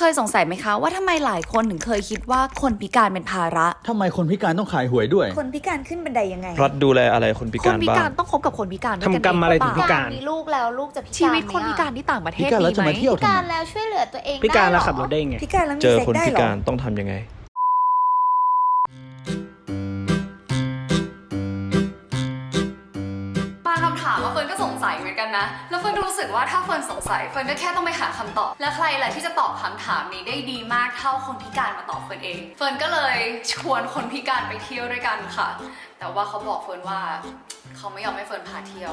เคยสงสัยไหมคะว่าทำไมหลายคนถึงเคยคิดว่าคนพิการเป็นภาระทำไมคนพิการต้องขายหวยด้วยคนพิการขึ้นบันไดยังไงรัฐดูแลอะไรคนพิการบ้าง คนพิการต้องคบกับคนพิการด้วยกัน ทำกรรมอะไรถึงพิการ มีลูกแล้วลูกจะพิการ ชีวิตคนพิการที่ต่างประเท พิ ศ การแล้ว มี จะ ไหม มาเที่ยว พิ ทำ การ ไม แล้วช่วยเหลือตัวเอง พิการแล้ว ได้ ขับ เห รถได้ยังไง พิการแล้วมี เจอ เซ็ก คน ได้ พิ เหรอ การต้องทำยังไงบางคำถามว่าเฟิร์นก็สงสัยเหมือนกันนะแล้วเฟิร์นก็รู้สึกว่าถ้าเฟิร์นสงสัยเฟิร์นก็แค่ต้องไปหาคำตอบและใครแหละที่จะตอบคำถามนี้ได้ดีมากเท่าคนพิการมาตอบเฟิร์นเองเฟิร์นก็เลยชวนคนพิการไปเที่ยวด้วยกันค่ะแต่ว่าเขาบอกเฟิร์นว่าเขาไม่ยอมให้เฟิร์นพาเที่ยว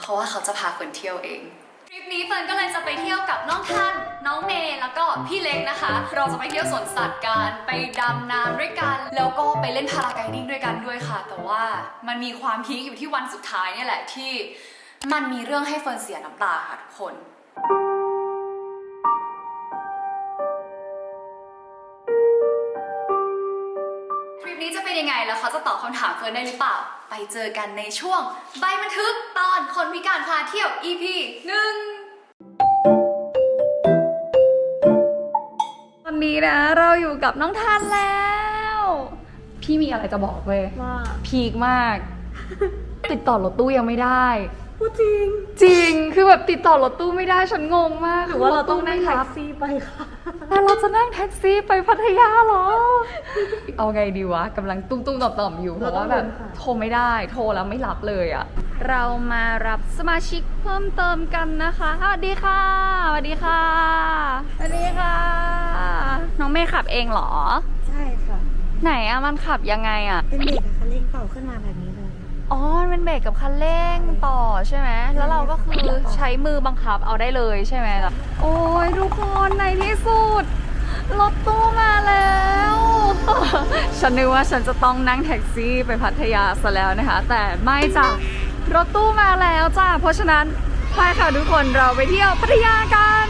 เพราะว่าเขาจะพาเฟิร์นเที่ยวเองทริปนี้เฟิร์นก็เลยจะไปเที่ยวกับน้องทันน้องเมย์แล้วก็พี่เล็กนะคะเราจะไปเที่ยวสวนสัตว์กันไปดำน้ำด้วยกันแล้วก็ไปเล่นพาราไกดิ้งด้วยกันด้วยค่ะแต่ว่ามันมีความพีคอยู่ที่วันสุดท้ายเนี่ยแหละที่มันมีเรื่องให้เฟิร์นเสียน้ำตาค่ะทุกคนทริปนี้จะเป็นยังไงแล้วเขาจะตอบคำถามเฟิร์นได้หรือเปล่าไปเจอกันในช่วงใบบันทึกตอนคนพิการพาเที่ยว EP 1ตอนนี้นะเราอยู่กับน้องทันแล้ว พี่มีอะไรจะบอกเว้ยว่าพีคมาก ติดต่อรถตู้ยังไม่ได้จริงจริงคือแบบติดต่อรถตู้ไม่ได้ฉันงงมากหรือว่าเราต้องนั่งแท็กซี่ไปค่ะแต่เราจะนั่งแท็กซี่ไปพัทยาเหรอเอาไงดีวะกำลังตุ้มๆต่อมๆอยู่เพราะว่าแบบโทรไม่ได้โทรแล้วไม่รับเลยอะเรามารับสมาชิกเพิ่มเติมกันนะคะสวัสดีค่ะสวัสดีค่ะสวัสดีค่ะน้องเมย์ขับเองเหรอ ใช่ค่ะ ไหนอะมันขับยังไงอะ เป็นเด็กอะคันเร่งเป่าขึ้นมาแบบนี้เลย อ๋อมันเป็นเบรกกับคันเร่งต่อใช่ไหมแล้วเราก็คือใช้มือบังคับเอาได้เลยใช่ไหมล่ะโอ้ยทุกคนในที่สุดรถตู้มาแล้ว ฉันนึกว่าฉันจะต้องนั่งแท็กซี่ไปพัทยาซะแล้วนะคะแต่ไม่จ้ะรถตู้มาแล้วจ้ะเพราะฉะนั้นไปค่ะทุกคนเราไปเที่ยวพัทยากัน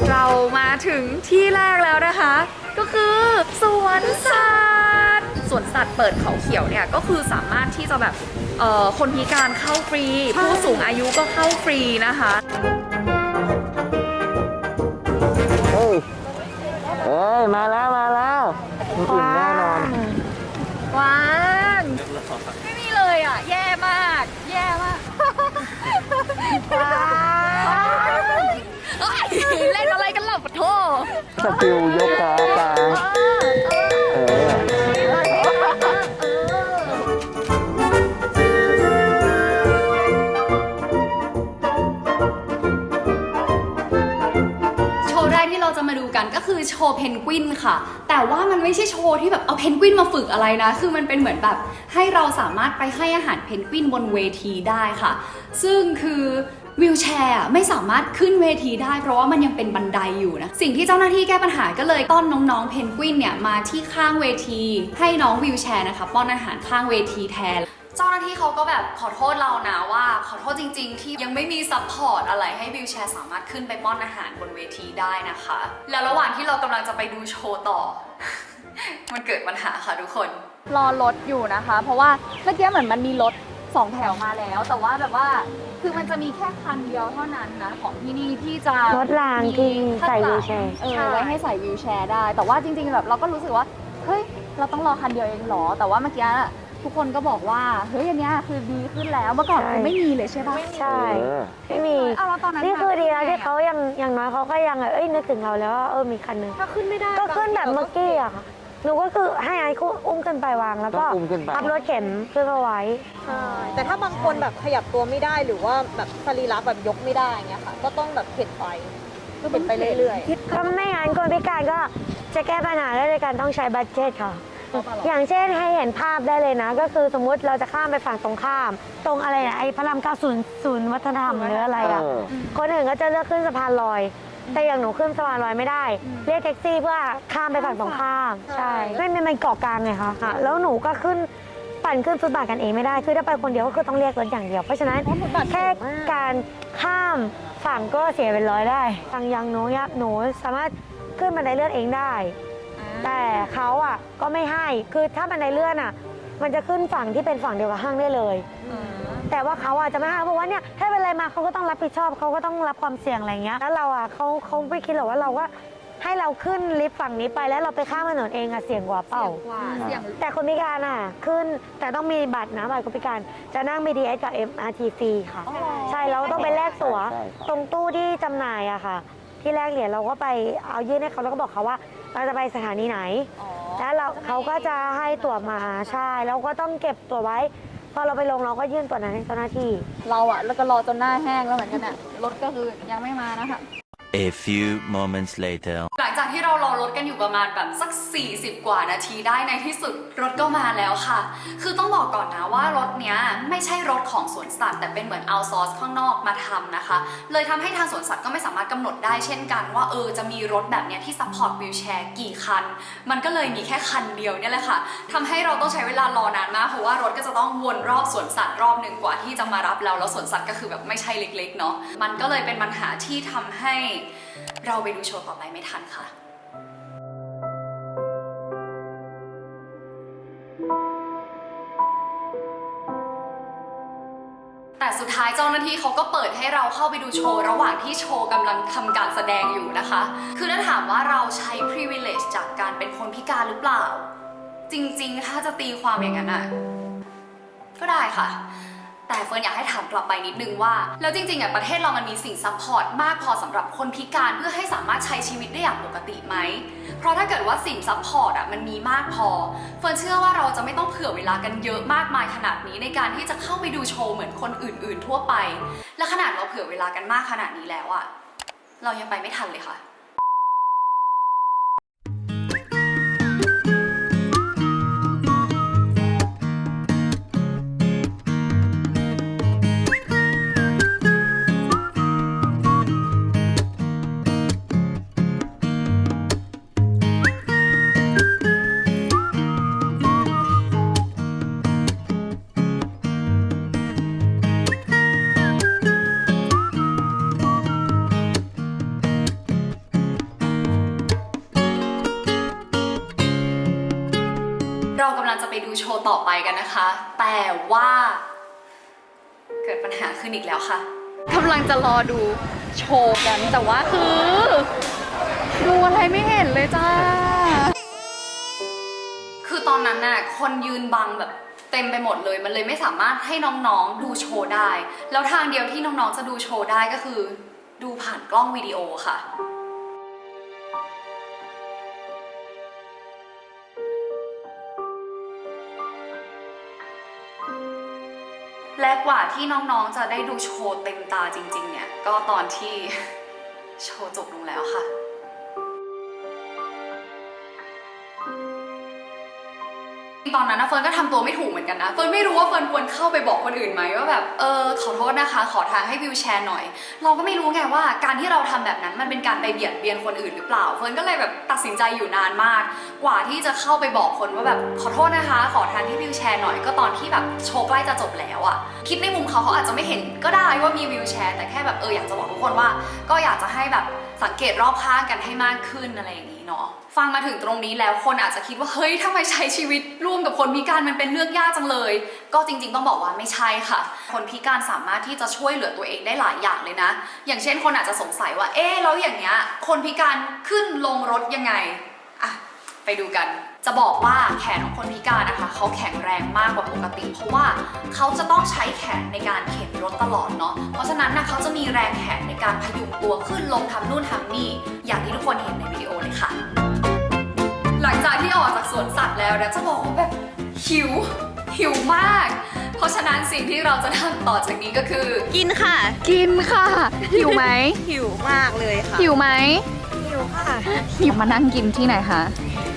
เรามาถึงที่แรกแล้วนะคะก็คือสวนสัตว์สวนสัตว์เปิดเขาเขียวเนี่ยก็คือสามารถที่จะแบบคนพิการเข้าฟรีผู้สูงอายุก็เข้าฟรีนะคะเฮ้ยมาแล้วมีอื่นแน่นอน ว้างไม่มีเลยอ่ะแย่มากว้างเล่นอะไรกันหล่ะปะโถ สกิลยกขากลางโชว์แรกที่เราจะมาดูกันก็คือโชว์เพนกวินค่ะแต่ว่ามันไม่ใช่โชว์ที่แบบเอาเพนกวินมาฝึกอะไรนะคือมันเป็นเหมือนแบบให้เราสามารถไปให้อาหารเพนกวินบนเวทีได้ค่ะซึ่งคือวีลแชร์ไม่สามารถขึ้นเวทีได้เพราะว่ามันยังเป็นบันไดอยู่นะสิ่งที่เจ้าหน้าที่แก้ปัญหาก็เลยต้อนน้องๆเพนกวินเนี่ยมาที่ข้างเวทีให้น้องวีลแชร์นะคะป้อนอาหารข้างเวทีแทนเจ้าหน้าที่เขาก็แบบขอโทษเรานะว่าขอโทษจริงๆที่ยังไม่มีซัพพอร์ตอะไรให้วีลแชร์สามารถขึ้นไปป้อนอาหารบนเวทีได้นะคะแล้วระหว่างที่เรากำลังจะไปดูโชว์ต่อ มันเกิดปัญหาค่ะทุกคนรอรถอยู่นะคะเพราะว่าเมื่อกี้เหมือนมันมีรถ2แถวมาแล้วแต่ว่าแบบว่าคือมันจะมีแค่คันเดียวเท่านั้นนะของที่นี่ที่จะ รถรางที่ใส่วีลแชร์ ไว้ให้ใส่วีลแชร์ได้แต่ว่าจริงๆแบบเราก็รู้สึกว่าเฮ้ยเราต้องรอคันเดียวเองเหรอแต่ว่าเมื่อกี้ทุกคนก็บอกว่าเฮ้ยอันเนี้ยคือดีขึ้นแล้วเมื่อก่อนคือไม่มีเลยใช่ปะ ใช่ไม่มี แล้วตอนนั้น นี่คือดีแล้วที่เขาอย่างน้อยเขาก็ยังนึกถึงเราแล้วว่ามีคันนึง ถ้าขึ้นไม่ได้ ก็ขึ้นแบบเมื่อกี้อะค่ะหนูก็คือให้ไอ้อุ้มขึ้นไปวางแล้วก็ ต้องอุ้มขึ้นไป พับรถเข็นขึ้นมาไว้ ใช่แต่ถ้าบางคนแบบขยับตัวไม่ได้หรือว่าแบบสรีระแบบยกไม่ได้เงี้ยค่ะ ก็ต้องแบบเข็นไปเรื่อย ก็ไม่งั้นคนพิการก็จะแก้ปัญหาได้ด้วยการต้องใช้บัตเจ็ตค่ะ อย่างเช่นให้เห็นภาพได้เลยนะ ก็คือสมมุติเราจะข้ามไปฝั่งตรงข้าม ตรงอะไรนะไอ้พระราม9ศูนย์วัฒนธรรมหรืออะไรอ่ะคนอื่นก็จะเลือกขึ้นสะพานลอย แต่อย่างหนูขึ้นสะพานลอยไม่ได้ เรียกแท็กซี่เพื่อข้ามไปฝั่งตรงข้ามใช่ไม่มันเกาะกลางไงคะแล้วหนูก็ปั่นขึ้นฟุตบาทกันเองไม่ได้คือถ้าไปคนเดียวก็คือต้องเรียกรถอย่างเดียวเพราะฉะนั้นแค่การข้ามฝั่งก็เสียเป็นร้อยได้อย่างหนูสามารถขึ้นบันไดเลื่อนเองได้แต่เขาอ่ะก็ไม่ให้คือถ้าบันไดเลื่อนอ่ะมันจะขึ้นฝั่งที่เป็นฝั่งเดียวกับห้างได้เลย แต่ว่าเขาอาจจะไม่ให้เพราะว่าเนี่ยถ้าเป็นอะไรมาเขาก็ต้องรับผิดชอบเขาก็ต้องรับความเสี่ยงอะไรเงี้ยแล้วเราอ่ะเขาไม่คิดหรอกว่าเราก็ให้เราขึ้นลิฟต์ฝั่งนี้ไปแล้วเราไปข้ามถนนเองอะเสี่ยงกว่าเปล่า เสี่ยง แต่คนพิการอ่ะขึ้นแต่ต้องมีบัตรนะบัตรคนพิการจะนั่ง BTS กับ MRT ฟรีค่ะ ใช่เราต้องไปแลกตั๋ว ใช่ ตรงตู้ที่จำหน่ายอะค่ะ ที่แลกเหรียญเราก็ไปเอายื่นให้เขาแล้วก็บอกเขาว่าเราจะไปสถานีไหน แล้วเขาก็จะให้ตั๋วมาใช่แล้วก็ต้องเก็บตั๋วไว้พอเราไปลงเราก็ยื่นตั๋วนั้นให้เจ้าหน้าที่ เราอะแล้วก็รอจนหน้าแห้งแล้วเหมือนกันอะรถก็คือยังไม่มานะคะ A few moments later. หลังจากที่เรารอรถกันอยู่ประมาณแบบสัก 40 กว่านาทีได้ในที่สุดรถก็มาแล้วค่ะ คือต้องบอกก่อนนะว่ารถเนี้ยไม่ใช่รถของสวนสัตว์แต่เป็นเหมือนเอาซอร์สข้างนอกมาทำนะคะ เลยทำให้ทางสวนสัตว์ก็ไม่สามารถกำหนดได้เช่นกันว่าจะมีรถแบบเนี้ยที่ซัพพอร์ตวีลแชร์กี่คัน มันก็เลยมีแค่คันเดียวเนี่ยแหละค่ะทำให้เราต้องใช้เวลารอนานมากเพราะว่ารถก็จะต้องวนรอบสวนสัตว์รอบหนึ่งกว่าที่จะมารับเราแล้วสวนสัตว์ก็คือแบบไม่ใช่เล็กๆเนาะมันก็เลยเป็นปัญหาที่ทำให้เราไปดูโชว์ต่อไปไม่ทันค่ะ แต่สุดท้ายเจ้าหน้าที่เขาก็เปิดให้เราเข้าไปดูโชว์ระหว่างที่โชว์กำลังทำการแสดงอยู่นะคะ คือถ้าถามว่าเราใช้ privilege จากการเป็นคนพิการหรือเปล่า จริงๆ ถ้าจะตีความอย่างนั้นก็ได้ค่ะ แต่เฟิร์นอยากให้ถามกลับไปนิดนึงว่าแล้วจริงๆประเทศเรามันมีสิ่งซัพพอร์ตมากพอสำหรับคนพิการเพื่อให้สามารถใช้ชีวิตได้อย่างปกติไหมเพราะถ้าเกิดว่าสิ่งซัพพอร์ตมันมีมากพอเฟิร์นเชื่อว่าเราจะไม่ต้องเผื่อเวลากันเยอะมากมายขนาดนี้ในการที่จะเข้าไปดูโชว์เหมือนคนอื่นๆทั่วไปและขนาดเราเผื่อเวลากันมากขนาดนี้แล้วเรายังไปไม่ทันเลยค่ะ เรากำลังจะไปดูโชว์ต่อไปกันนะคะ แต่ว่าเกิดปัญหาขึ้นอีกแล้วค่ะกำลังจะรอดูโชว์กันแต่ว่าคือดูอะไรไม่เห็นเลยจ้าคือตอนนั้นน่ะคนยืนบังแบบเต็มไปหมดเลยมันเลยไม่สามารถให้น้องๆดูโชว์ได้แล้วทางเดียวที่น้องๆจะดูโชว์ได้ก็คือดูผ่านกล้องวิดีโอค่ะและกว่าที่น้องๆจะได้ดูโชว์เต็มตาจริงๆเนี่ยก็ตอนที่ โชว์จบลงแล้วค่ะตอนนั้นนะเฟิร์นก็ทำตัวไม่ถูกเหมือนกันนะเฟิร์นไม่รู้ว่าเฟิร์นควรเข้าไปบอกคนอื่นไหมว่าแบบขอโทษนะคะขอทางให้วิวแชร์หน่อยเราก็ไม่รู้ไงว่าการที่เราทำแบบนั้นมันเป็นการไปเบียดเบียนคนอื่นหรือเปล่าเฟิร์นก็เลยแบบตัดสินใจอยู่นานมากกว่าที่จะเข้าไปบอกคนว่าแบบขอโทษนะคะขอทางที่วิวแชร์หน่อยก็ตอนที่แบบโชว์ใกล้จะจบแล้วคิดในมุมเขาอาจจะไม่เห็นก็ได้ว่ามีวิวแชร์แต่แค่แบบอยากจะบอกทุกคนว่าก็อยากจะให้แบบสังเกตรอบข้างกันให้มากขึ้นอะไรอย่างนี้เนาะฟังมาถึงตรงนี้แล้วคนอาจจะคิดว่าเฮ้ยทำไมใช้ชีวิตร่วมกับคนพิการมันเป็นเรื่องยากจังเลยก็จริงๆต้องบอกว่าไม่ใช่ค่ะคนพิการสามารถที่จะช่วยเหลือตัวเองได้หลายอย่างเลยนะอย่างเช่นคนอาจจะสงสัยว่าแล้วอย่างเงี้ยคนพิการขึ้นลงรถยังไงไปดูกันจะบอกว่าแขนของคนพิการนะคะเขาแข็งแรงมากกว่าปกติเพราะว่าเขาจะต้องใช้แขนในการเข็นรถตลอดเนาะเพราะฉะนั้นเขาจะมีแรงแขนในการพยุงตัวขึ้นลงทำนู่นทำนี่อย่างที่ทุกคนเห็นในวิดีโอเลยค่ะหลังจากที่ออกจากสวนสัตว์แล้วจะบอกว่าแบบหิวมาก เพราะฉะนั้นสิ่งที่เราจะทำต่อจากนี้ก็คือ กินค่ะ กินค่ะหิวไหม หิวมากเลยค่ะ หิวไหม หิวค่ะ หิวมานั่งกินที่ไหนคะ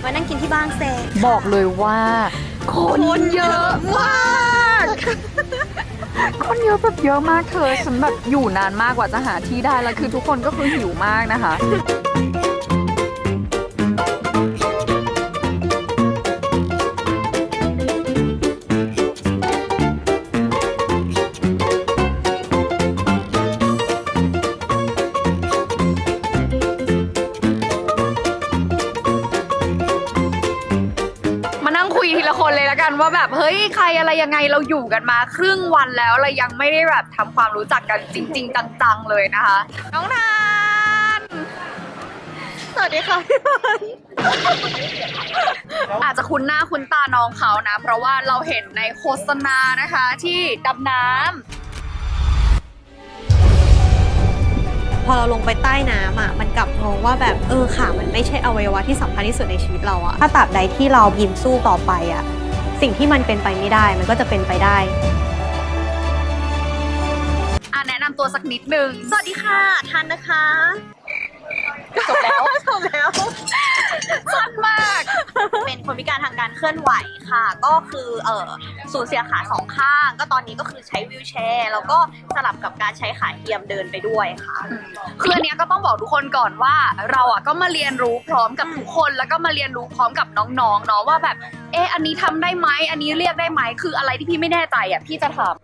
มานั่งกินที่บ้านแซง บอกเลยว่าคนเยอะมากคนเยอะแบบเยอะมากเธอฉันแบบอยู่นานมากกว่าจะหาที่ได้แล้วคือทุกคนก็คือหิวมากนะคะมานั่งคุยทีละคนเลยแล้วกัน ว่าแบบเฮ้ยใครอะไรยังไงเราอยู่กันมาครึ่งวันแล้วเรายังไม่ได้แบบทำความรู้จักกันจริงๆจังๆเลยนะคะน้องทานสวัสดีค่ะพี่บอลอาจจะคุ้นหน้าคุ้นตาน้องเขานะเพราะว่าเราเห็นในโฆษณานะคะที่ดำน้ำ พอเราลงไปใต้น้ำอ่ะมันกลับมองว่าแบบขามันไม่ใช่อวัยวะที่สำคัญที่สุดในชีวิตเราอ่ะถ้าตราบใดที่เรายิ้มสู้ต่อไปอ่ะสิ่งที่มันเป็นไปไม่ได้มันก็จะเป็นไปได้แนะนำตัวสักนิดนึง สวัสดีค่ะทันนะคะจบแล้ว จบแล้ว สั้นมาก เป็นคนพิการทางการเคลื่อนไหวค่ะก็คือสูญเสียขาสองข้างก็ตอนนี้ก็คือใช้วีลแชร์แล้วก็สลับกับการใช้ขาเทียมเดินไปด้วยค่ะคืออันเนี้ยก็ต้องบอกทุกคนก่อนว่าเราอ่ะก็มาเรียนรู้พร้อมกับทุกคนแล้วก็มาเรียนรู้พร้อมกับน้องๆเนาะว่าแบบอันนี้ทำได้ไหมอันนี้เรียกได้ไหมคืออะไรที่พี่ไม่แน่ใจอ่ะพี่จะถาม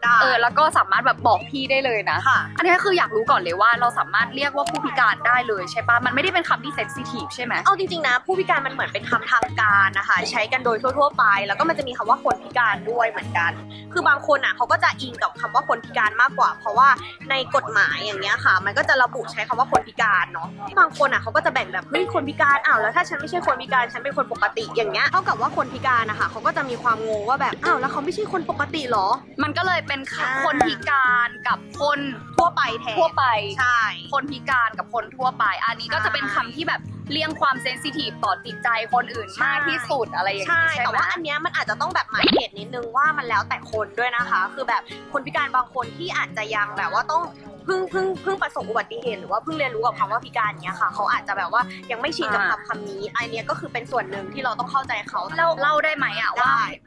แล้วก็สามารถแบบบอกพี่ได้เลยนะอันนี้คืออยากรู้ก่อนเลยว่าเราสามารถเรียกว่าผู้พิการได้เลยใช่ปะมันไม่ได้เป็นคำที่เซนซิทีฟใช่ไหมเอาจริงๆนะผู้พิการมันเหมือนเป็นคำทางการนะคะใช้กันโดยทั่วๆไปแล้วก็มันจะมีคำว่าคนพิการด้วยเหมือนกันคือบางคนอ่ะเขาก็จะอิงกับคำว่าคนพิการมากกว่าเพราะว่าในกฎหมายอย่างเงี้ยค่ะมันก็จะระบุใช้คำว่าคนพิการเนาะบางคนอ่ะเขาก็จะแบ่งแบบเฮ้ยคนพิการแล้วถ้าฉันไม่ใช่คนพิการฉันเป็นคนปกติอย่างเงี้ยเท่ากับว่าคนพิการนะคะเขาก็จะมีความงงว่าแบบแล้วเขาไม่ใช่คนปกติหรอมันก็เลยเป็นคนพิการกับคนทั่วไปแทนทั่วไปใช่คนพิการกับคนทั่วไปอันนี้ก็จะเป็นคำที่แบบเลี่ยงความเซนซิทีฟต่อจิตใจคนอื่นมากที่สุดอะไรอย่างนี้ใช่ไหมแต่ว่าอันเนี้ยมันอาจจะต้องแบบหมายเหตุนิดนึงว่ามันแล้วแต่คนด้วยนะคะคือแบบคนพิการบางคนที่อาจจะยังแบบว่าต้องเพิ่งประสบอุบัติเหตุหรือว่าเพิ่งเรียนรู้กับคำว่าพิการเนี้ยค่ะเขาอาจจะแบบว่ายังไม่ชินกับคำนี้อันเนี้ยก็คือเป็นส่วนหนึ่งที่เราต้องเข้าใจเขาเล่าได้ไหม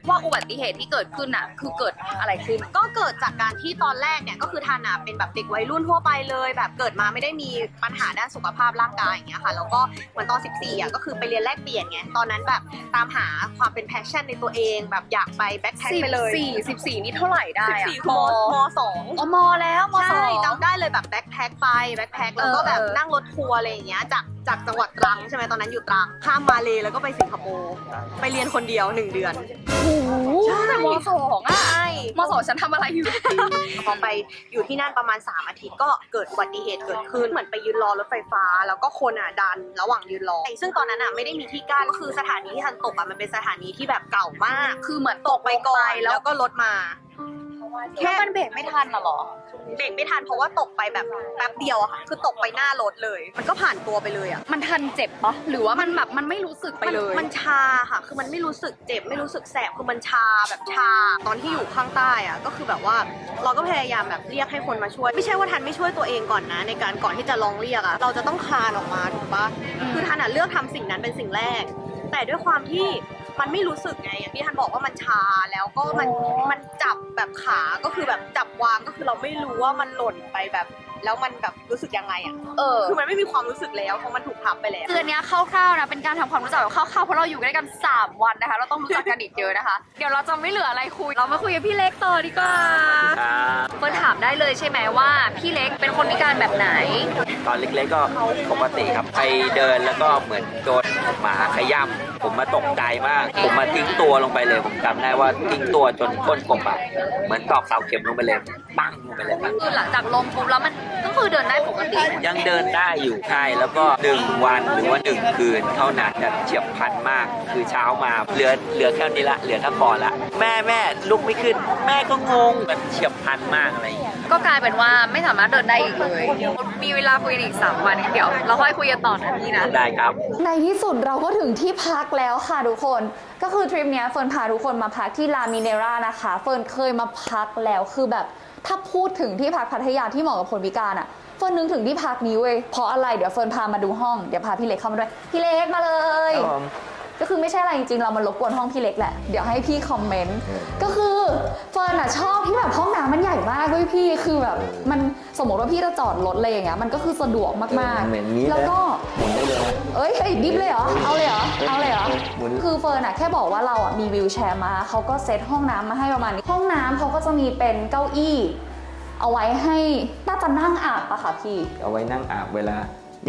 ว่าอุบัติเหตุที่เกิดขึ้นอ่ะคือเกิดอะไรขึ้นก็เกิดจากการที่ตอนแรกเนี่ยก็คือทานาเป็นแบบเด็กวัยรุ่นทั่วไปเลยแบบเกิดมาไม่ได้มีปัญหาด้านสุขภาพร่างกายอย่างเงี้ยค่ะแล้วก็เหมือนตอน14ก็คือไปเรียนแลกเปลี่ยนไงตอนนั้นแบบตามหาความเป็นแพชชั่นในตัวเองแบบอยากไปแบ็คแพ็คไปเลย14นี่เท่าไหร่ได้อะม.2 ม.แล้วม.2ใช่จำได้เลยแบบแบ็คแพ็คแล้วก็แบบนั่งรถทัวร์อะไรอย่างเงี้ยจากจังหวัดตรังใช่ไหมตอนนั้นอยู่ตรังข้ามมาเลแล้วก็ไปสิงคโปร์ไปเรียนคนเดียว1 เดือนโอ้โหใช่ม.2อ่ะใช่ม.2ฉันทำอะไรอยู่พอไปอยู่ที่นั่นประมาณ3 อาทิตย์ก็เกิดอุบัติเหตุเกิดขึ้นเหมือนไปยืนรอรถไฟฟ้าแล้วก็คนดันระหว่างยืนรอซึ่งตอนนั้นไม่ได้มีที่กั้นก็คือสถานีที่ทันตกมันเป็นสถานีที่แบบเก่ามากคือเหมือนตกไปก่อนแล้วก็รถมาแค่มันเบรกไม่ทันหรอเบรกไม่ทันเพราะว่าตกไปแบบแป๊บเดียวอะค่ะคือตกไปหน้ารถเลยมันก็ผ่านตัวไปเลยอะมันทันเจ็บปะหรือว่ามันแบบมันไม่รู้สึกไปเลยมันชาค่ะคือมันไม่รู้สึกเจ็บไม่รู้สึกแสบคือมันชาแบบชาตอนที่อยู่ข้างใต้อะก็คือแบบว่าเราก็พยายามแบบเรียกให้คนมาช่วยไม่ใช่ว่าทันไม่ช่วยตัวเองก่อนนะในการก่อนที่จะลองเรียกอะเราจะต้องคลานออกมาถูกปะคือทันเลือกทำสิ่งนั้นเป็นสิ่งแรกแต่ด้วยความที่มันไม่รู้สึกไงอย่างที่ท่านบอกว่ามันชาแล้วก็มันจับแบบขาก็คือแบบจับวางก็คือเราไม่รู้ว่ามันหล่นไปแบบแล้วมันแบบรู้สึกยังไงอ่ะคือมันไม่มีความรู้สึกแล้วเพราะมันถูกทับไปแล้วคืออันเนี้ยคร่าวๆนะเป็นการทำความรู้จักแบบคร่าวๆเพราะเราอยู่ด้วยกัน3 วันนะคะเราต้องรู้จักกันอีกเยอะนะคะเดี๋ยวเราจะไม่เหลืออะไรคุยเรามาคุยกับพี่เล็กต่อดีกว่าเฟิร์นถามได้เลยใช่ไหมว่าพี่เล็กเป็นคนพิการแบบไหนตอนเล็กๆก็ปกติครับไปเดินแล้วก็เหมือนโดนหมาขย้ำผมมาตกใจมากผมมาทิ้งตัวลงไปเลยผมจำได้ว่าทิ้งตัวจนก้นกบอะเหมือนตอกเสาเข็มลงไปเลยปั้งลงไปเลยคือหลังจากลมปุ๊บแล้วมันก็คือเดินได้ปกติยังเดินได้อยู่ใช่แล้วก็1 วันหรือว่า1 คืนเท่านั้นแบบเฉียบพลันมากคือเช้ามาเหลือแค่นี้ละเหลือถ้าพอละแม่ลุกไม่ขึ้นแม่ก็งงแบบเฉียบพลันมากอะไรอย่างเงี้ยก็กลายเป็นว่าไม่สามารถเดินได้อีกเลยมีเวลาคุยอีก3 วันเดี๋ยวเราค่อยคุยกันต่อนะพี่นะได้ครับในที่สุดเราก็ถึงที่พักแล้วค่ะทุกคนก็คือทริปนี้เฟิร์นพาทุกคนมาพักที่ลามิเนร่านะคะเฟิร์นเคยมาพักแล้วคือแบบถ้าพูดถึงที่พักพัทยาที่เหมาะกับคนพิการอ่ะเฟิร์นนึกถึงที่พักนี้เว้ยเพราะอะไรเดี๋ยวเฟิร์นพามาดูห้องเดี๋ยวพาพี่เล็กเข้ามาด้วยพี่เล็กมาเลยก็คือไม่ใช่อะไรจริงๆเรามารบกวนห้องพี่เล็กแหละเดี๋ยวให้พี่คอมเมนต์ก็คือเฟิร์นอ่ะชอบที่แบบห้องน้ำมันใหญ่มากเว้ยพี่คือแบบมันสมมติว่าพี่จะจอดรถอะไรอย่างเงี้ยมันก็คือสะดวกมากๆแล้วก็ดิฟเลยเหรอเอาเลยเหรอคือเฟิร์นอ่ะแค่บอกว่าเราอ่ะมีวีลแชร์มาเขาก็เซตห้องน้ำมาให้ประมาณนี้ห้องน้ำเขาก็จะมีเป็นเก้าอี้เอาไว้ให้น่าจะนั่งอาบปะคะพี่เอาไว้นั่งอาบเวลา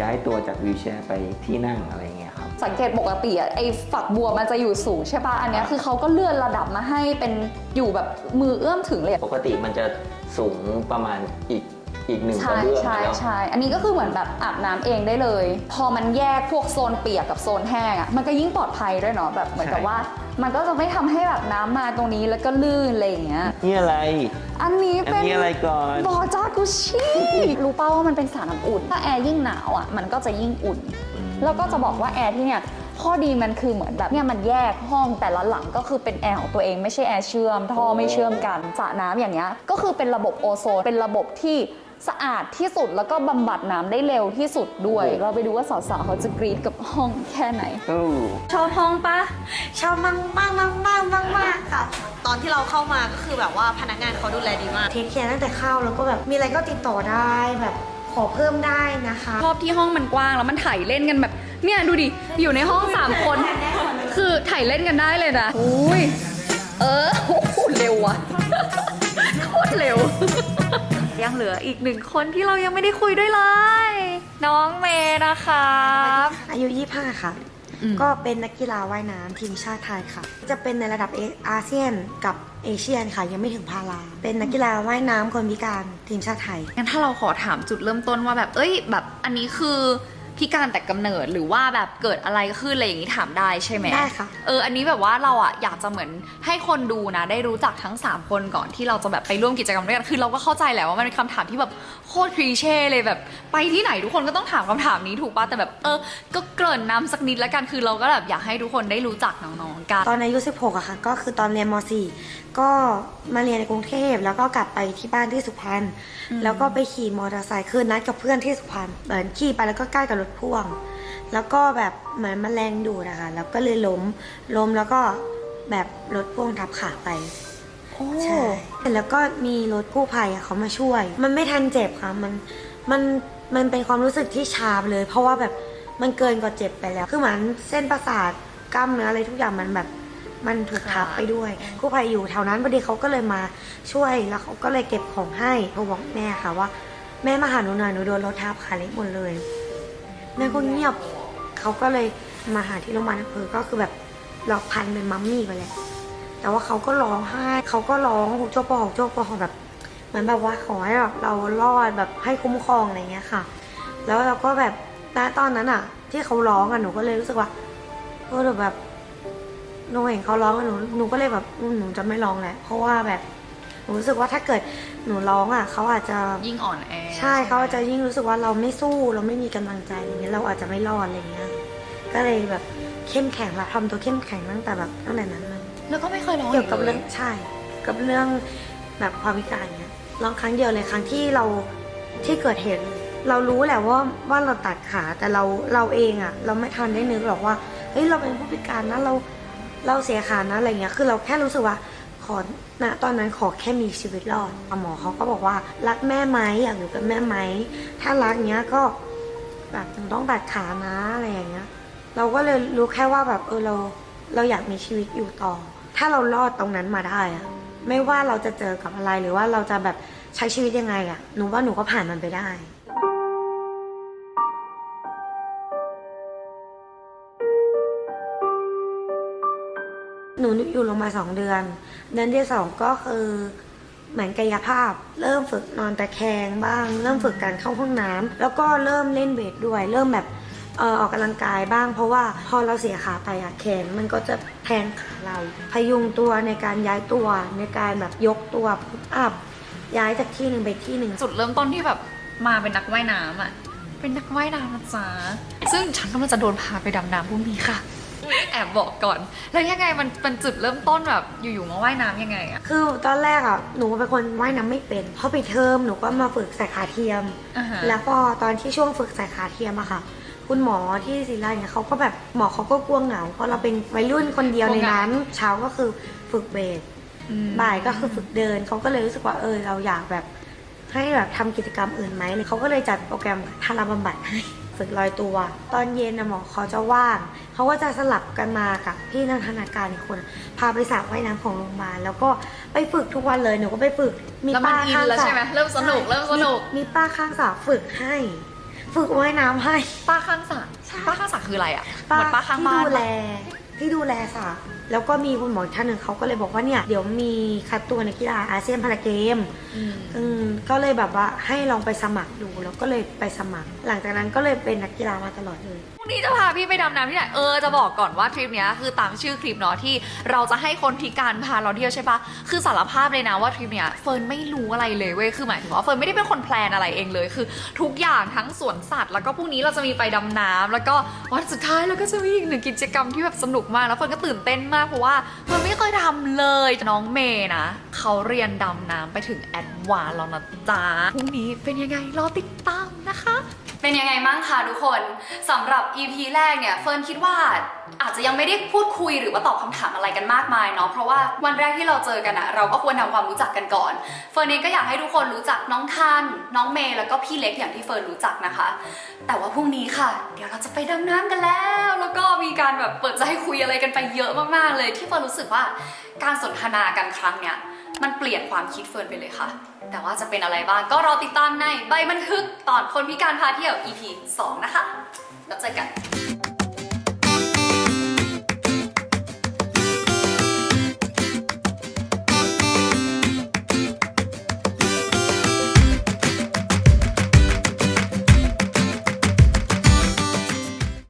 ย้ายตัวจากวีลแชร์ไปที่นั่งอะไรเงี้ยครับ สังเกตปกติอะไอ้ฝักบัวมันจะอยู่สูงใช่ปะอันเนี้ยคือเขาก็เลื่อนระดับมาให้เป็นอยู่แบบมือเอื้อมถึงเลย ปกติมันจะสูงประมาณอีกหนึ่งกระ ใช่ เบื้อง ใช่ แล้ว ใช่อันนี้ก็คือเหมือนแบบอาบน้ำเองได้เลย พอมันแยกพวกโซนเปียกกับโซนแห้งอ่ะมันก็ยิ่งปลอดภัยด้วยเนาะแบบเหมือนกับว่า มันก็จะไม่ทำให้แบบน้ำมาตรงนี้แล้วก็ลื่นอะไรอย่างเงี้ย นี่อะไร อันนี้เป็น อันนี้อะไรก่อน บอจากุชิรู้ป่าวว่ามันเป็นสารน้ำอุ่นถ้าแอร์ยิ่งหนาวอ่ะมันก็จะยิ่งอุ่น แล้วก็จะบอกว่าแอร์ที่เนี่ยข้อดีมันคือเหมือนแบบเนี่ยมันแยกห้องแต่ละหลังก็คือเป็นแอร์ของตัวเองไม่ใช่แอร์เชื่อมท่อไม่เชื่อมกันสระน้ำอย่างเงี้ยก็คือเป็นระบบโอโซนเป็นระบบที่สะอาดที่สุดแล้วก็บำบัดน้ำได้เร็วที่สุดด้วย เราไปดูว่าสาวๆเขาจะกรี๊ดกับห้องแค่ไหนชอบห้องปะ ชอบมากค่ะ ตอนที่เราเข้ามาก็คือแบบว่าพนักงานเขาดูแลดีมาก เทคแคร์ตั้งแต่เข้าแล้วก็แบบมีอะไรก็ติดต่อได้แบบขอเพิ่มได้นะคะ ชอบที่ห้องมันกว้างแล้วมันถ่ายเล่นกันแบบเนี่ยดูดิอยู่ในห้อง3คนคือถ่ายเล่นกันได้เลยนะอุ้ยโอ้โหเร็วอะโคตรเร็ว ยังเหลืออีก1คนที่เรายังไม่ได้คุยด้วยเลย น้องเมย์นะครับ อายุ 25 ค่ะ ก็เป็นนักกีฬาว่ายน้ำทีมชาติไทยค่ะ จะเป็นในระดับอาเซียนกับเอเชียนค่ะ ยังไม่ถึงพาราเป็นนักกีฬาว่ายน้ำคนพิการทีมชาติไทย งั้นถ้าเราขอถามจุดเริ่มต้นว่าแบบแบบอันนี้คือพิการแต่กำเนิดหรือว่าแบบเกิดอะไรขึ้นอะไรอย่างนี้ถามได้ใช่ไหม ได้ค่ะ อันนี้แบบว่าเราอะอยากจะเหมือนให้คนดูนะได้รู้จักทั้ง3คนก่อนที่เราจะแบบไปร่วมกิจกรรมด้วยกันคือเราก็เข้าใจแหละว่ามันเป็นคำถามที่แบบโคตรคลีเช่เลยแบบไปที่ไหนทุกคนก็ต้องถามคำถามนี้ถูกป่ะแต่แบบก็เกริ่นนำสักนิดแล้วกันคือเราก็แบบอยากให้ทุกคนได้รู้จักน้องๆกัน ตอนอายุ 16อะค่ะ ก็คือตอนเรียนม .4 ก็มาเรียนในกรุงเทพแล้วก็กลับไปที่บ้านที่สุพรรณแล้วก็ไปขี่มอเตอร์ไซค์คือนัดกับเพื่อนที่สุพรรณเหมือนขี่ไปแล้วก็ใกล้กับรถพ่วง แล้วก็แบบเหมือนแมลงดูดอะค่ะแล้วก็เลยล้มแล้วก็แบบรถพ่วงทับขาไปใช่แล้วก็มีรถกู้ภัยอะเขามาช่วย มันไม่ทันเจ็บค่ะมันเป็นความรู้สึกที่ชาไปเลย เพราะว่าแบบมันเกินกว่าเจ็บไปแล้วคือเหมือนเส้นประสาทกล้ามเนื้ออะไรทุกอย่างมันแบบมันถูกทับไปด้วยกู้ภัยอยู่แถวนั้นพอดีเขาก็เลยมาช่วยแล้วเขาก็เลยเก็บของให้เขาบอกแม่ค่ะว่าแม่มาหาหนูหน่อยหนูโดนรถทับขาเล็กหมดเลยแม่ก็เงียบเขาก็เลยมาหาที่โรงพยาบาลอำเภอก็คือแบบเราพันเป็นมัมมี่ไปแล้วแต่ว่าเขาก็ร้องไห้เขาก็ร้องหุบโจปอแบบเหมือนแบบว่าขอให้แบบเรารอดแบบให้คุ้มครองอะไรเงี้ยค่ะแล้วเราก็แบบณตอนนั้นอ่ะที่เขาร้องอ่ะหนูก็เลยรู้สึกว่าแบบหนูเห็นเขาร้องอ่ะหนูก็เลยแบบหนูจะไม่ร้องแหละเพราะว่าแบบหนูรู้สึกว่าถ้าเกิดหนูร้องอ่ะเขาอาจจะยิ่งอ่อนแอ ใช่เขาอาจจะยิ่งรู้สึกว่าเราไม่สู้เราไม่มีกำลังใจอะไรเงี้ยเราอาจจะไม่รอดอะไรเงี้ยก็เลยแบบเข้มแข็งแบบทำตัวเข้มแข็งตั้งแต่นั้นเลย แล้วก็ไม่เคยร้อง เกี่ยวกับเรื่องใช่กับเรื่องแบบความพิการเนี้ยร้องครั้งเดียวเลยครั้งที่เกิดเหตุเรารู้แหละว่าเราตัดขาแต่เราเองอ่ะเราไม่ทันได้นึกหรอกว่าเฮ้ยเราเป็นผู้พิการนะเราเสียขานะอะไรเงี้ยคือเราแค่รู้สึกว่าขอณตอนนั้นขอแค่มีชีวิตรอดหมอเขาก็บอกว่ารักแม่ไหมอยากอยู่กับแม่ไหมถ้ารักเนี้ยก็แบบต้องตัดขานะอะไรอย่างเงี้ยเราก็เลยรู้แค่ว่าแบบเราอยากมีชีวิตอยู่ต่อถ้าเรารอดตรงนั้นมาได้อะไม่ว่าเราจะเจอกับอะไรหรือว่าเราจะแบบใช้ชีวิตยังไงอะหนูว่าหนูก็ผ่านมันไปได้หนูอยู่ลงมา2 เดือนที่ 2ก็คือเหมือนกายภาพเริ่มฝึกนอนตะแคงบ้างเริ่มฝึกการเข้าห้องน้ำแล้วก็เริ่มเล่นเวทด้วยเริ่มแบบออกกำลังกายบ้างเพราะว่าพอเราเสียขาไปอะแขนมันก็จะแทนขาเราพยุงตัวในการย้ายตัวในการแบบยกตัวพุทอัพย้ายจากที่หนึ่งไปที่หนึ่ง จุดเริ่มต้นที่แบบมาเป็นนักว่ายน้ำอ่ะเป็นนักว่ายน้ำนะจ๊ะซึ่งฉันก็มันจะโดนพาไปดำน้ำพรุ่งนี้ค่ะแอบบอกก่อนแล้วยังไงมันเป็นจุดเริ่มต้นแบบอยู่ๆมาว่ายน้ำยังไงอะ คือตอนแรกอ่ะหนูเป็นคนว่ายน้ำไม่เป็นพอไปเทอมหนูก็มาฝึกใส่ขาเทียม แล้วพอตอนที่ช่วงฝึกใส่ขาเทียมอะค่ะคุณหมอที่ศิริราชเนี่ยเขาก็แบบหมอเขาก็กลัวเหงาเพราะเราเป็นวัยรุ่นคนเดียวในนั้นเช้าก็คือฝึกเวทบ่ายก็คือฝึกเดินเขาก็เลยรู้สึกว่าเราอยากแบบให้แบบทำกิจกรรมอื่นไหมเขาก็เลยจัดโปรแกรมทาราบำบัดให้ฝึกลอยตัวตอนเย็นนะหมอเขาจะว่างเขาก็จะสลับกันมากับพี่นันทนาการอีกคนพาไปสระว่ายน้ำของโรงพยาบาลแล้วก็ไปฝึกทุกวันเลยหนูก็ไปฝึกมีป้าข้างสระ ใช่ไหมเริ่มสนุก มีป้าข้างสระฝึกให้ ฝึกว่ายน้ำให้ ป้าข้างสระป้าข้างสระคืออะไรอ่ะเหมือนป้าข้าง ที่ บ้าน ดูแลสระแล้วก็มีคุณหมอท่านหนึ่งเขาก็เลยบอกว่าเนี่ยเดี๋ยวมีคัดตัวในกีฬาอาเซียนพาราเกมก็เลยแบบว่าให้ลองไปสมัครดูแล้วก็เลยไปสมัคร หลังจากนั้นก็เลยเป็นนักกีฬามาตลอดเลย พรุ่งนี้จะพาพี่ไปดำน้ำที่ไหนจะบอกก่อนว่าทริปเนี้ยคือตามชื่อคลิปเนาะที่เราจะให้คนพิการพาเราเที่ยวใช่ปะคือสารภาพเลยนะว่าทริปเนี้ยเฟิร์นไม่รู้อะไรเลยเว้ยคือหมายถึงว่าเฟิร์นไม่ได้เป็นคนแพลนอะไรเองเลยคือทุกอย่างทั้งสวนสัตว์แล้วก็พรุ่งนี้เราจะมีไปดำน้ำแล้วก็วันสุดท้ายเราก็จะมีอีกหนึ่งกิจกรรมที่แบบสนุกมากแล้วเฟิร์นก็ตื่นเต้นมากเพราะว่าเฟิร์นไม่เคยทำเลยน้องเมย์นะเขาเรียนดำน้ำไปถึงแอดวานซ์แล้วนะจ๊ะพรุ่งนี้เป็นยังไงรอติดตามนะคะ เป็นยังไงบ้างคะทุกคนสำหรับ EP แรกเนี่ยเฟิร์นคิดว่าอาจจะยังไม่ได้พูดคุยหรือว่าตอบคำถามอะไรกันมากมายเนาะเพราะว่าวันแรกที่เราเจอกันอะเราก็ควรทำความรู้จักกันก่อนเฟิร์นเองก็อยากให้ทุกคนรู้จักน้องทันน้องเมย์แล้วก็พี่เล็กอย่างที่เฟิร์นรู้จักนะคะแต่ว่าพรุ่งนี้ค่ะเดี๋ยวเราจะไปดำน้ำกันแล้วก็มีการแบบเปิดใจให้คุยอะไรกันไปเยอะมากๆเลยที่เฟิร์นรู้สึกว่าการสนทนากันครั้งเนี้ยมันเปลี่ยนความคิดเฟิร์นไปเลยค่ะแต่ว่าจะเป็นอะไรบ้างก็รอติดตามในใบบันทึกตอนคนพิการพาเที่ยว EP 2 นะคะแล้วเจอกัน